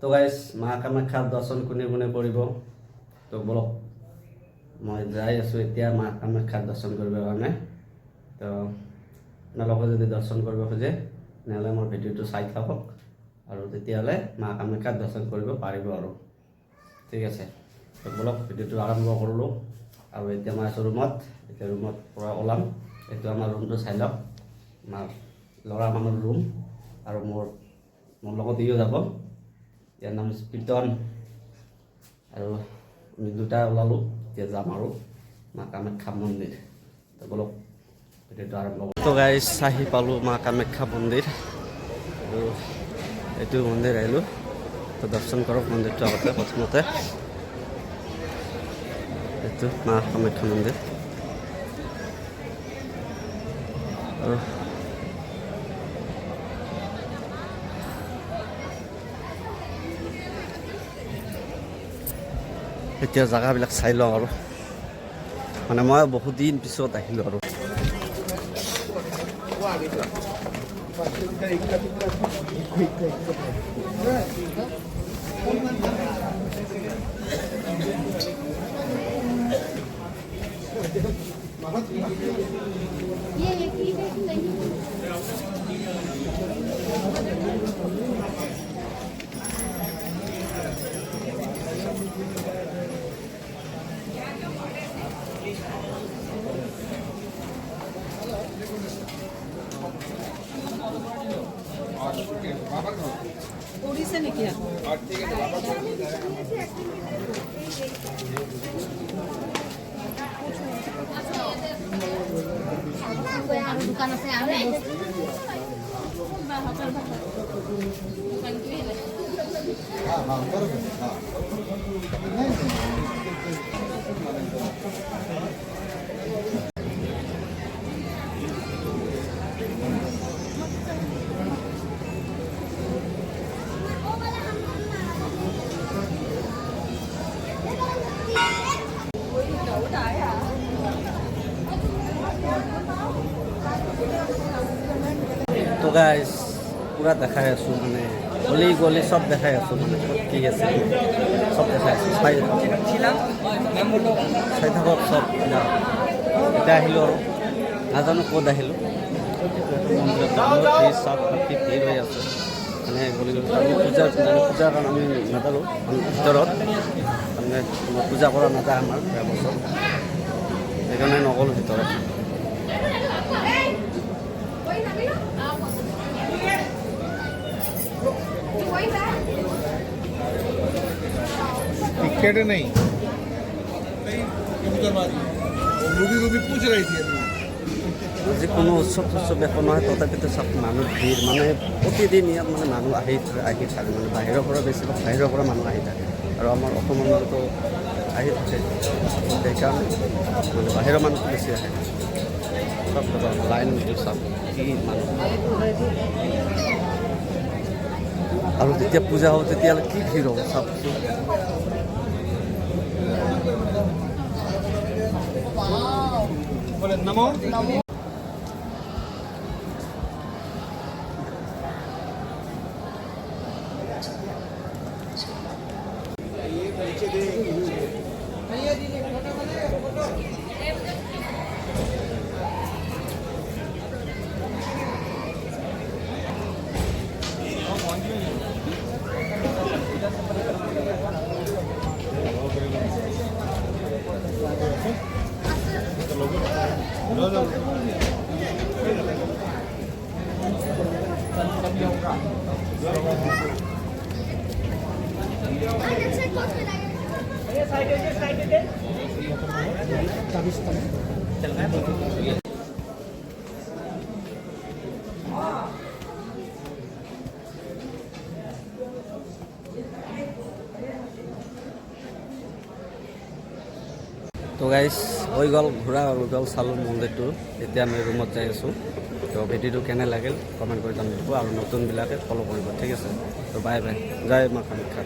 তো গাইজ মা কামাখ্যাৰ দৰ্শন কোনে কোনে কৰিব তো বলক মই যাই আছোঁ এতিয়া মা কামাখ্যাৰ দৰ্শন কৰিবৰ কাৰণে। তো আপোনালোকে যদি দৰ্শন কৰিব খোজে তেনেহ'লে মোৰ ভিডিঅ'টো চাই থাকক আৰু তেতিয়াহ'লে মা কামাখ্যাৰ দৰ্শন কৰিব পাৰিব আৰু ঠিক আছে। তো বলক ভিডিঅ'টো আৰম্ভ কৰিলোঁ আৰু এতিয়া মই আছোঁ ৰুমত। এতিয়া ৰুমত পৰা ওলাম। এইটো আমাৰ ৰুমটো চাই লওক, আমাৰ ল'ৰা মানুহৰ ৰুম আৰু মোৰ লগত ইও যাব। ইয়াৰ নাম প্ৰীতন আৰু আমি দুটা ওলালোঁ। এতিয়া যাম আৰু মা কামাখ্যা মন্দিৰ। তো বলক ভিডিঅ'টো আৰম্ভ কৰোঁ। তো গাইজ আহি পালোঁ মা কামাখ্যা মন্দিৰ আৰু এইটো মন্দিৰ আহিলোঁ। তো দৰ্শন কৰক মন্দিৰটো আগতে প্ৰথমতে। এইটো মা কামাখ্যা মন্দিৰ আৰু এতিয়া জেগাবিলাক চাই লওঁ আৰু মানে মই বহুত দিন পিছত আহিলোঁ আৰু उड़ीसा ने किया दुकान से आने তো গাইজ পুৰা দেখাই আছোঁ মানে গলি গলি চব দেখাই আছোঁ মানে কি আছে চব দেখাই আছোঁ চাই থাকক চব। এতিয়া আহিলোঁ আৰু নাজানো ক'ত আহিলোঁ। মন্দিৰত চব বাকী ভিৰ হৈ আছে মানে গলি গলি পূজাৰ কাৰণে আমি নাজানো ভিতৰত মানে পূজা কৰা নাযায় আমাৰ বছৰ, সেইকাৰণে নগ'লোঁ ভিতৰত। टिकट नहीं रूबी पूछ रही थी। যিকোনো উৎসৱ একো নহয়, তথাপিতো চব মানুহ ভিৰ মানে প্ৰতিদিন ইয়াত মানে মানুহ আহি থাকে মানে বাহিৰৰ পৰা বেছিভাগ বাহিৰৰ পৰা মানুহ আহি থাকে আৰু আমাৰ অসমৰ মানুহটো আহি থাকে, সেইকাৰণে মানে বাহিৰৰ মানুহটো বেছি আহে। চব লাইন চব কি মানুহ আৰু যেতিয়া পূজা হ'ব তেতিয়াহ'লে কি ভিৰ হ'ব চাওকচোন। नमो তো গাইজ হৈ গ'ল ঘূৰা হৈ গ'ল, চালোঁ মন্দিৰটো। এতিয়া আমি ৰুমত যাই আছোঁ। তো ভিডিঅ'টো কেনে লাগিল কমেণ্ট কৰি জনাব আৰু নতুনবিলাকে ফ'ল' কৰিব, ঠিক আছে। তো বাই বাই, জয় মা কামাখ্যা।